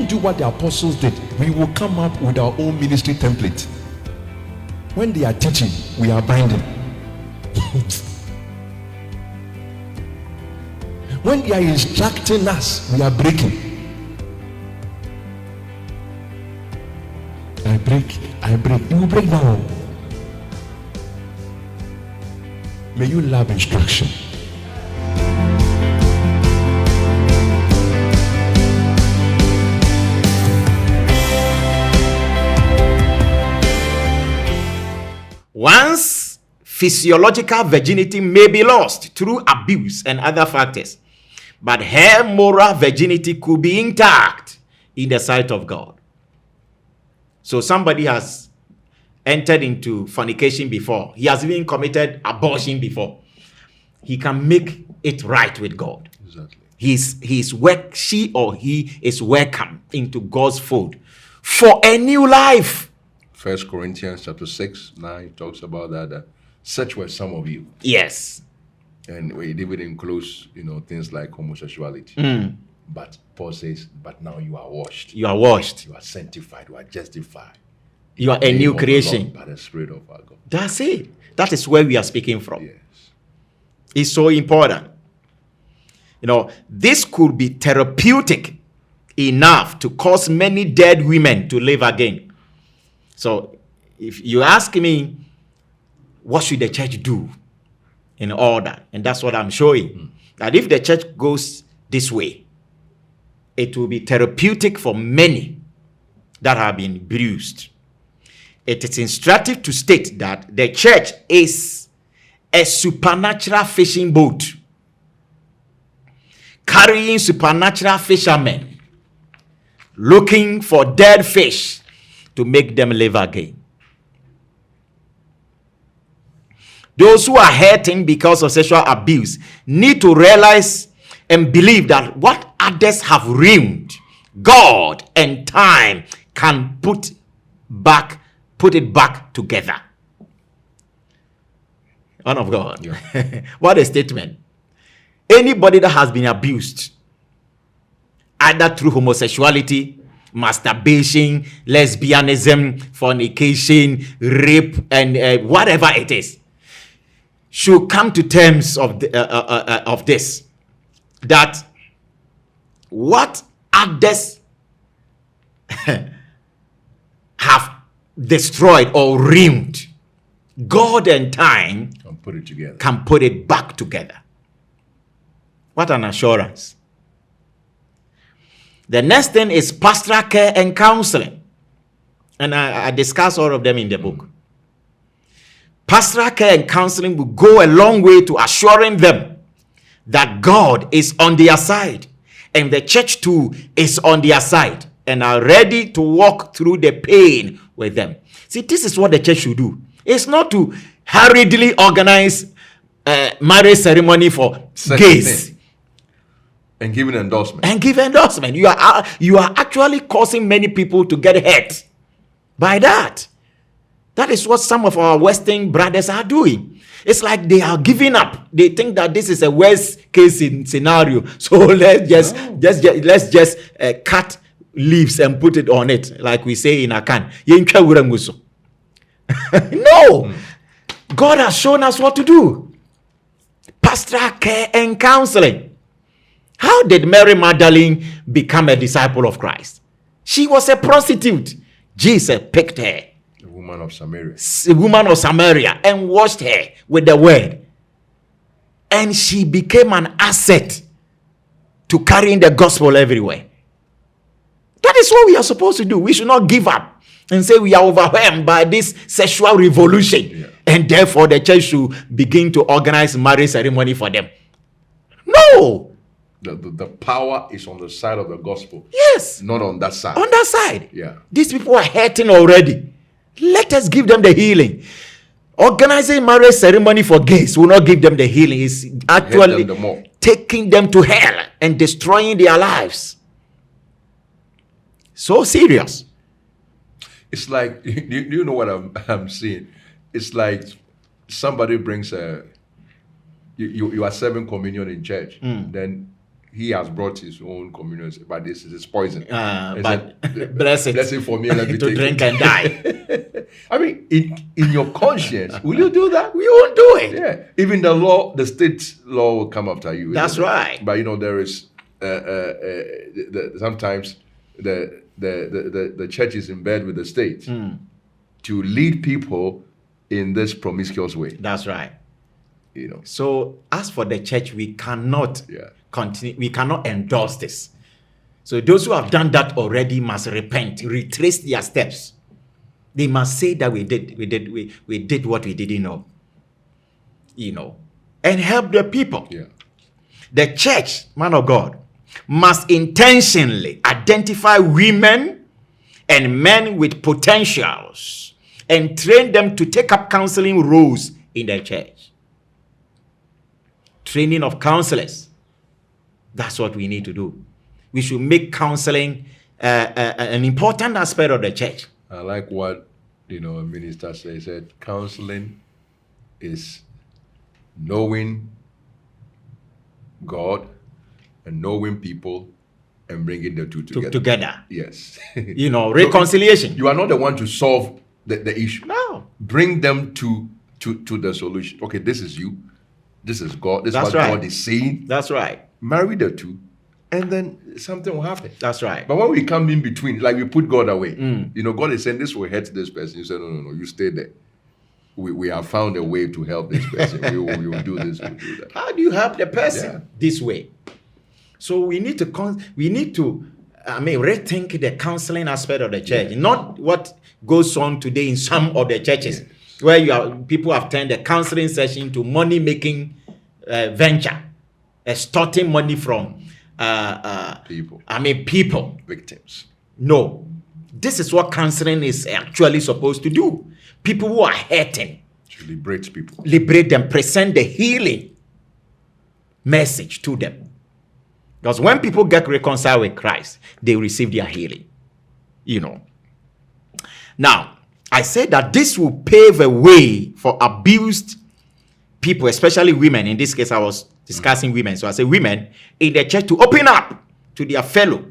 do what the apostles did, we will come up with our own ministry template. When they are teaching, we are binding. When they are instructing us, we are breaking. I break. You will break down. May you love instruction. Once physiological virginity may be lost through abuse and other factors, but her moral virginity could be intact in the sight of God. So somebody has entered into fornication before. He has even committed abortion before. He can make it right with God. Exactly. She or he is welcome into God's fold for a new life. 1 Corinthians chapter 6:9 talks about that. Such were some of you. Yes. And it even includes, things like homosexuality. But Paul says, but now you are washed. You are washed. You are sanctified. You are justified. You are a new creation. By the Spirit of our God. That's it. That is where we are speaking from. Yes. It's so important. This could be therapeutic enough to cause many dead women to live again. So if you ask me, what should the church do in all that? And that's what I'm showing. That if the church goes this way, it will be therapeutic for many that have been bruised. It is instructive to state that the church is a supernatural fishing boat carrying supernatural fishermen looking for dead fish to make them live again. Those who are hurting because of sexual abuse need to realize and believe that what others have ruined, God and time can put it back together. Man of God. Yeah. What a statement. Anybody that has been abused, either through homosexuality, masturbation, lesbianism, fornication, rape, and whatever it is, should come to terms of this, that what others have destroyed or ruined, God and time can put it back together. What an assurance. The next thing is pastoral care and counseling. And I discuss all of them in the book. Pastoral care and counseling will go a long way to assuring them that God is on their side and the church too is on their side and are ready to walk through the pain with them. See, this is what the church should do. It's not to hurriedly organize marriage ceremony for gays. And give an endorsement. You are actually causing many people to get hurt by that. That is what some of our Western brothers are doing. It's like they are giving up. They think that this is a worst case scenario. So let's just cut leaves and put it on it, like we say in Akan. No. God has shown us what to do. Pastoral care and counseling. How did Mary Magdalene become a disciple of Christ? She was a prostitute. Jesus picked her. A woman of Samaria, and washed her with the word. And she became an asset to carrying the gospel everywhere. That is what we are supposed to do. We should not give up and say we are overwhelmed by this sexual revolution. Yeah. And therefore the church should begin to organize marriage ceremony for them. No. The power is on the side of the gospel. Yes. Not on that side. On that side. Yeah. These people are hurting already. Let us give them the healing. Organizing marriage ceremony for gays will not give them the healing. It's actually taking them to hell and destroying their lives. So serious. It's like, do you know what I'm seeing? It's like somebody brings you are serving communion in church. Then he has brought his own communion, but this is poison. But bless it. Bless it for me and let me to take drink it. and die. I mean, in your conscience, will you do that? We won't do it. Yeah. Even the law, the state law will come after you. That's right. But there is sometimes the church is in bed with the state to lead people in this promiscuous way. That's right. So as for the church, we cannot continue. We cannot endorse this. So those who have done that already must repent, retrace their steps. They must say that we did what we didn't know. And help the people. Yeah. The church, man of God, must intentionally identify women and men with potentials and train them to take up counseling roles in the church. Training of counselors. That's what we need to do. We should make counseling an important aspect of the church. I like what a minister said. He said counseling is knowing God and knowing people and bringing the two together. Yes. Reconciliation. You are not the one to solve the issue. No. Bring them to the solution. Okay, this is you. This is God. This is what God is saying. That's right. Marry the two, and then something will happen. That's right. But when we come in between, like we put God away, God is saying this will hurt this person. You say, no, you stay there. We have found a way to help this person. we will do this, we'll do that. How do you help the person? This way. So we need to rethink the counseling aspect of the church, not what goes on today in some of the churches, where people have turned the counseling session to money-making venture, extorting money from people. Victims. No. This is what counseling is actually supposed to do. People who are hurting. To liberate people. Liberate them. Present the healing message to them. Because when people get reconciled with Christ, they receive their healing. Now, I said that this will pave a way for abused people, especially women. In this case, I was discussing women. So I say women in the church to open up to their fellow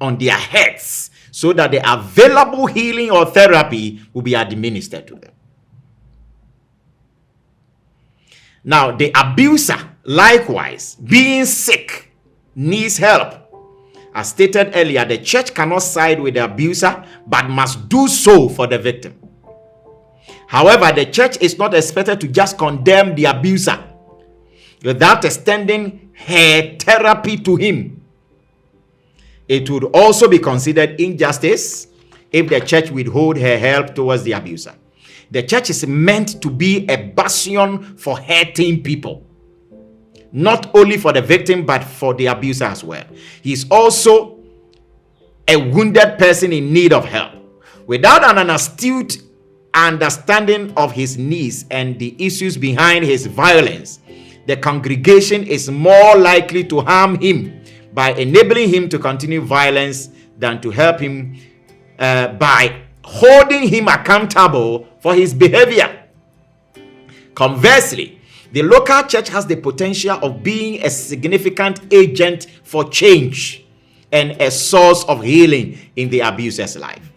on their heads so that the available healing or therapy will be administered to them. Now, the abuser, likewise, being sick, needs help. As stated earlier, the church cannot side with the abuser, but must do so for the victim. However, the church is not expected to just condemn the abuser without extending her therapy to him. It would also be considered injustice if the church withhold her help towards the abuser. The church is meant to be a bastion for hurting people. Not only for the victim, but for the abuser as well. He is also a wounded person in need of help. Without an astute understanding of his needs and the issues behind his violence, the congregation is more likely to harm him by enabling him to continue violence than to help him by holding him accountable for his behavior. Conversely, the local church has the potential of being a significant agent for change and a source of healing in the abuser's life.